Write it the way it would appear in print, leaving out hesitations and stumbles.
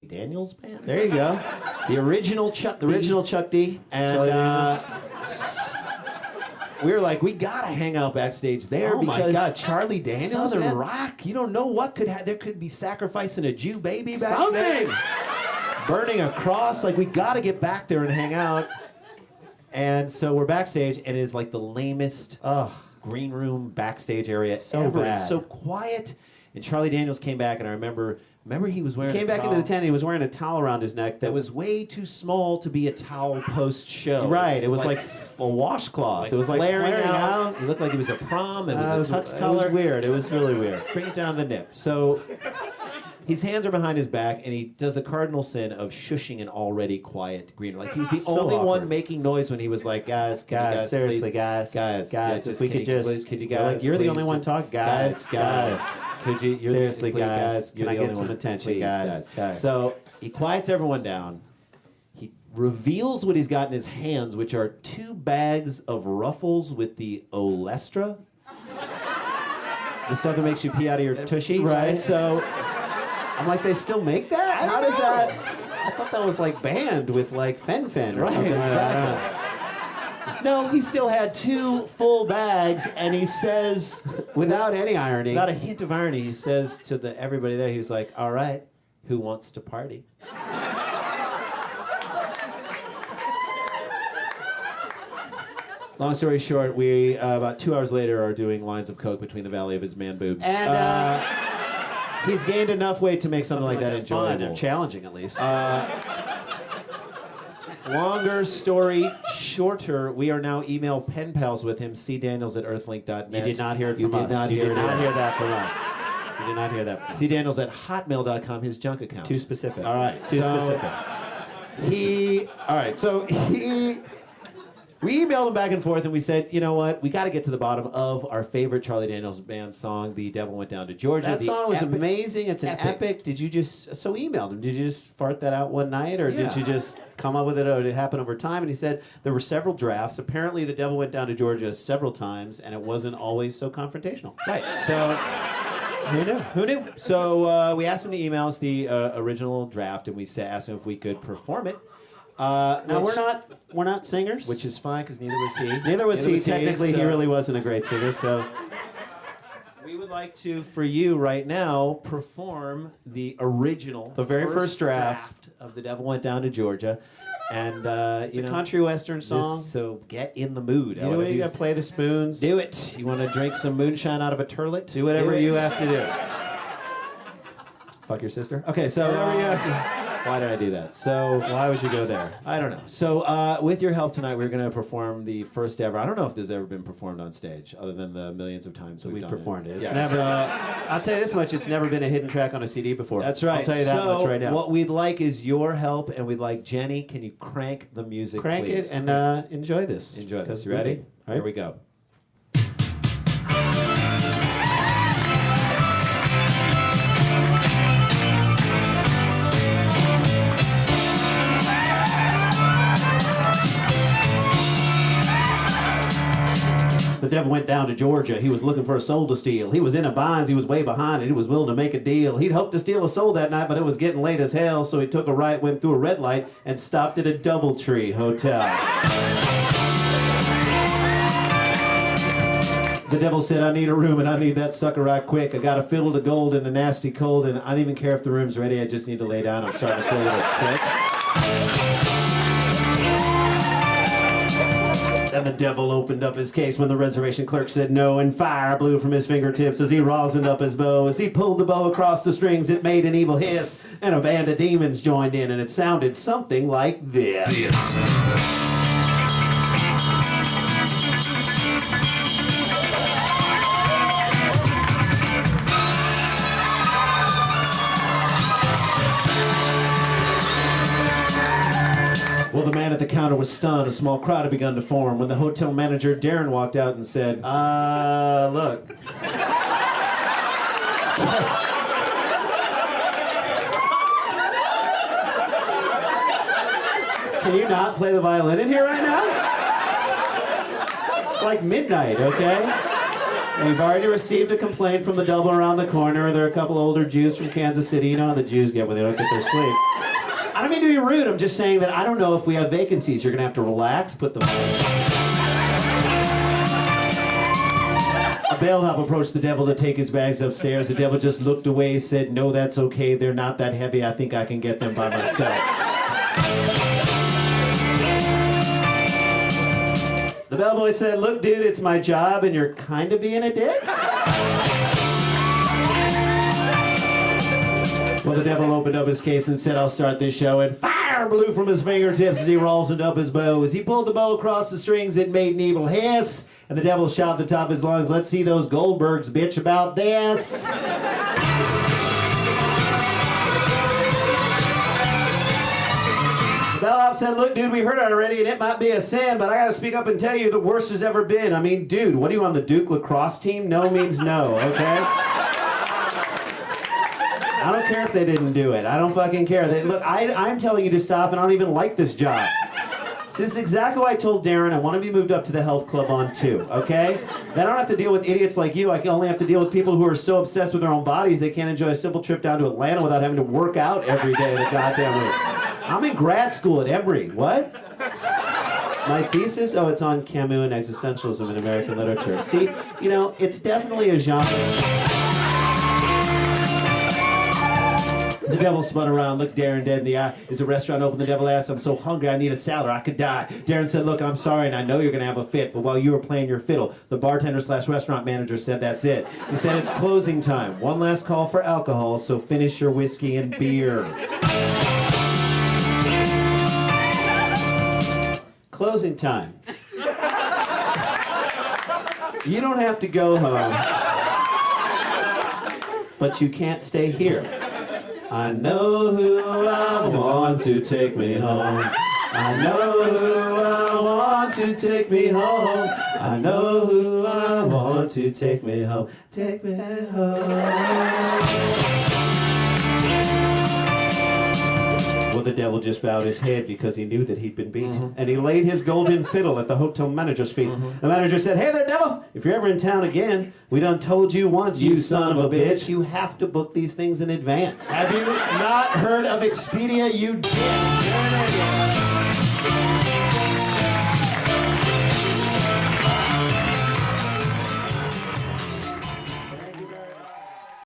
Daniels band. There you go. The original Chuck. The original Chuck D. And we were like, we gotta hang out backstage there. Oh my because God, Charlie Daniels, Southern man. rock. You don't know what could happen. There could be sacrificing a Jew baby backstage. Something. Burning a cross. Like, we gotta get back there and hang out. And so we're backstage, and it's like the lamest green room backstage area ever. bad. It's so quiet. And Charlie Daniels came back, and I remember he was wearing. He came back into the tent. He was wearing a towel around his neck that was way too small to be a towel post show. Right. It was like a washcloth. It was like flaring out. It looked like it was a prom. It was a tux It color. was weird. It was really weird. Bring it down to the nip. So his hands are behind his back, and he does the cardinal sin of shushing an already quiet green room. Like, he was the So only one awkward. making noise when he was like, guys, seriously, please, guys, yeah, if we could just, could you we're guys, like, you're the please only one just- talking, guys. could you, you're Seriously, please, guys, you're can I the get only some one. attention, Please, guys. So he quiets everyone down. He reveals what he's got in his hands, which are 2 bags of Ruffles with the Olestra. The stuff that makes you pee out of your tushy, right? So I'm like, they still make that? How does that? I thought that was like banned with like fen-fen or Right, something like that. exactly. No, he still had 2 full bags, and he says, Without any irony. without a hint of irony, he says to everybody there, he was like, all right, who wants to party? Long story short, we, about 2 hours later, are doing lines of coke between the valley of his man boobs. And He's gained enough weight to make something like that fun enjoyable. or challenging at least. Longer story shorter, we are now email pen pals with him, cdaniels@earthlink.net. You did not hear it You from did us. not You hear did not it. hear that from us. You did not hear that from us. cdaniels@hotmail.com, his junk account. Too specific. All right, Too so specific. We emailed him back and forth, and we said, you know what? We got to get to the bottom of our favorite Charlie Daniels band song, "The Devil Went Down to Georgia." That the song was epic- amazing. It's an epic. Did you just so emailed him? Did you just fart that out one night, or did Yeah. you just come up with it, or did it happen over time? And he said there were several drafts. Apparently, "The Devil Went Down to Georgia" several times, and it wasn't always so confrontational. Right. So Who knew? who knew? So we asked him to email us the original draft, and we asked him if we could perform it. Now we're not singers, which is fine because neither was he. neither was he. Technically, he so really wasn't a great singer. So we would like to, for you right now, perform the original, The very first draft of "The Devil Went Down to Georgia," and it's a country western song. So get in the mood. You know what? You got to play the spoons. Do it. You want to drink some moonshine out of a turlet? Do whatever it. you have to do. Fuck your sister. Okay, so Whatever you have why did I do that? So Why would you go there? I don't know. So with your help tonight, we're going to perform the first ever. I don't know if this has ever been performed on stage, other than the millions of times we've done performed it. It's Yeah, never. so- I'll tell you this much: it's never been a hidden track on a CD before. That's right. I'll tell you that so much right now. What we'd like is your help, and we'd like Jenny. Can you crank the music? Crank please? it and enjoy this. Enjoy this. 'Cause You ready? All right. Here we go. The devil went down to Georgia. He was looking for a soul to steal. He was in a binds. He was way behind, and he was willing to make a deal. He'd hoped to steal a soul that night, but it was getting late as hell, so he took a right, went through a red light, and stopped at a Doubletree Hotel. The devil said, I need a room, and I need that sucker right quick. I got a fiddle to gold and a nasty cold, and I don't even care if the room's ready. I just need to lay down. I'm starting to feel a little sick. Then the devil opened up his case when the reservation clerk said no, and fire blew from his fingertips as he rosined up his bow. As he pulled the bow across the strings, it made an evil hiss, and a band of demons joined in, and it sounded something like this. Well, the man at the counter was stunned. A small crowd had begun to form when the hotel manager, Darren, walked out and said, look. Can you not play the violin in here right now? It's like midnight, okay? We've already received a complaint from the double around the corner. There are a couple older Jews from Kansas City. You know how the Jews get when they don't get their sleep. I don't mean to be rude. I'm just saying that I don't know if we have vacancies. You're going to have to relax, put them A bellhop approached the devil to take his bags upstairs. The devil just looked away, said, "No, that's okay. They're not that heavy. I think I can get them by myself." The bellboy said, "Look, dude, it's my job, and you're kind of being a dick." Well, the devil opened up his case and said, "I'll start this show," and fire blew from his fingertips as he rosined up his bow. As he pulled the bow across the strings, it made an evil hiss, and the devil shouted at the top of his lungs, "Let's see those Goldbergs bitch about this." The bellhop said, "Look, dude, we heard it already, and it might be a sin, but I gotta speak up and tell you the worst has ever been. I mean, dude, what are you on the Duke lacrosse team? No means no, okay? I don't care if they didn't do it. I don't fucking care. Look, I'm telling you to stop, and I don't even like this job. This is exactly what I told Darren. I want to be moved up to the health club on 2, okay? Then I don't have to deal with idiots like you. I can only have to deal with people who are so obsessed with their own bodies they can't enjoy a simple trip down to Atlanta without having to work out every day of the goddamn week. I'm in grad school at Emory. What? My thesis? Oh, it's on Camus and existentialism in American literature. See, you know, it's definitely a genre. The devil spun around, looked Darren dead in the eye. Is the restaurant open? The devil asked, "I'm so hungry, I need a salad, or I could die." Darren said, "Look, I'm sorry, and I know you're going to have a fit, but while you were playing your fiddle, the bartender/restaurant manager said that's it. He said it's closing time. One last call for alcohol, so finish your whiskey and beer." Closing time. You don't have to go home, but you can't stay here. I know who I want to take me home. I know who I want to take me home. I know who I want to take me home. Take me home. Well, the devil just bowed his head because he knew that he'd been beaten. And he laid his golden fiddle at the hotel manager's feet. The manager said, "Hey there, devil, if you're ever in town again, we done told you once, you son of a bitch, you have to book these things in advance." Have you not heard of Expedia, you dick?